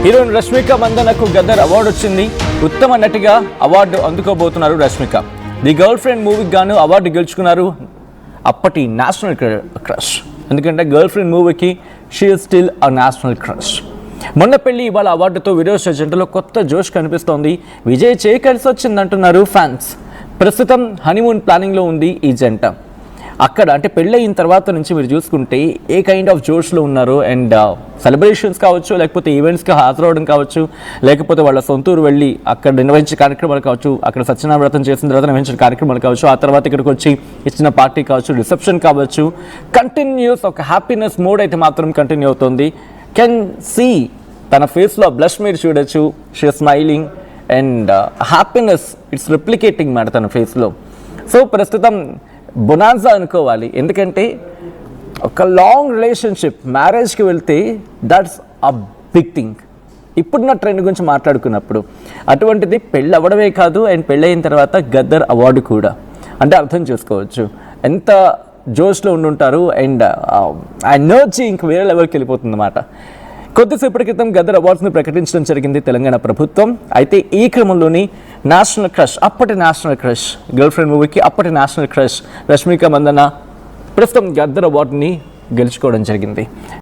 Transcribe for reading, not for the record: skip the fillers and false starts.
Heroine Rashmika మందనకు Gaddar award వచ్చింది. ఉత్తమ నటిగా అవార్డు అందుకోబోతున్నారు రష్మిక. ది గర్ల్ ఫ్రెండ్ మూవీకి గాను అవార్డు గెలుచుకున్నారు. అప్పటి నేషనల్ క్రష్, ఎందుకంటే గర్ల్ ఫ్రెండ్ మూవీకి she is still a national crush. మొన్న పెళ్లి ఇవాళ అవార్డుతో విరోచ జంటలో కొత్త జోష్ కనిపిస్తోంది. విజయ్ చేయి కలిసి వచ్చిందంటున్నారు ఫ్యాన్స్. ప్రస్తుతం హనీమూన్ ప్లానింగ్లో ఉంది ఈ జంట. అక్కడ అంటే పెళ్ళయిన తర్వాత నుంచి మీరు చూసుకుంటే ఏ కైండ్ ఆఫ్ జోష్లో ఉన్నారు. అండ్ సెలబ్రేషన్స్ కావచ్చు, లేకపోతే ఈవెంట్స్కి హాజరవడం కావచ్చు, లేకపోతే వాళ్ళ సొంతూరు వెళ్ళి అక్కడ నిర్వహించే కార్యక్రమాలు కావచ్చు, అక్కడ సత్యనారాయణ వ్రతం చేసిన తర్వాత నిర్వహించిన కార్యక్రమాలు కావచ్చు, ఆ తర్వాత ఇక్కడికి వచ్చి ఇచ్చిన పార్టీ కావచ్చు, రిసెప్షన్ కావచ్చు, కంటిన్యూస్ ఒక హ్యాపీనెస్ మోడ్ అయితే మాత్రం కంటిన్యూ అవుతుంది. కెన్ సీ తన ఫేస్లో బ్లష్ మీరు చూడొచ్చు. She smiling and happiness it's replicating మాట తన ఫేస్లో. సో ప్రస్తుతం బొనాన్సా అనుకోవాలి, ఎందుకంటే ఒక లాంగ్ రిలేషన్షిప్ మ్యారేజ్కి వెళ్తే దట్స్ అ బిగ్ థింగ్. ఇప్పుడున్న ట్రెండ్ గురించి మాట్లాడుకున్నప్పుడు అటువంటిది పెళ్ళి అవ్వడమే కాదు, అండ్ పెళ్ళయిన తర్వాత గద్దర్ అవార్డు కూడా. అంటే అర్థం చేసుకోవచ్చు ఎంత జోష్లో ఉండుంటారు. అండ్ ఆ ఎనర్జీ ఇంక వేరే లెవెల్కి వెళ్ళిపోతుంది అన్నమాట. కొద్దిసేపటి క్రితం గద్దర్ అవార్డ్స్ని ప్రకటించడం జరిగింది తెలంగాణ ప్రభుత్వం. అయితే ఈ క్రమంలోని నేషనల్ క్రష్, అప్పటి నేషనల్ క్రష్, గర్ల్ ఫ్రెండ్ మూవీకి అప్పటి నేషనల్ క్రష్ రష్మిక మందన ప్రస్తుతం గద్దర్ అవార్డుని గెలుచుకోవడం జరిగింది.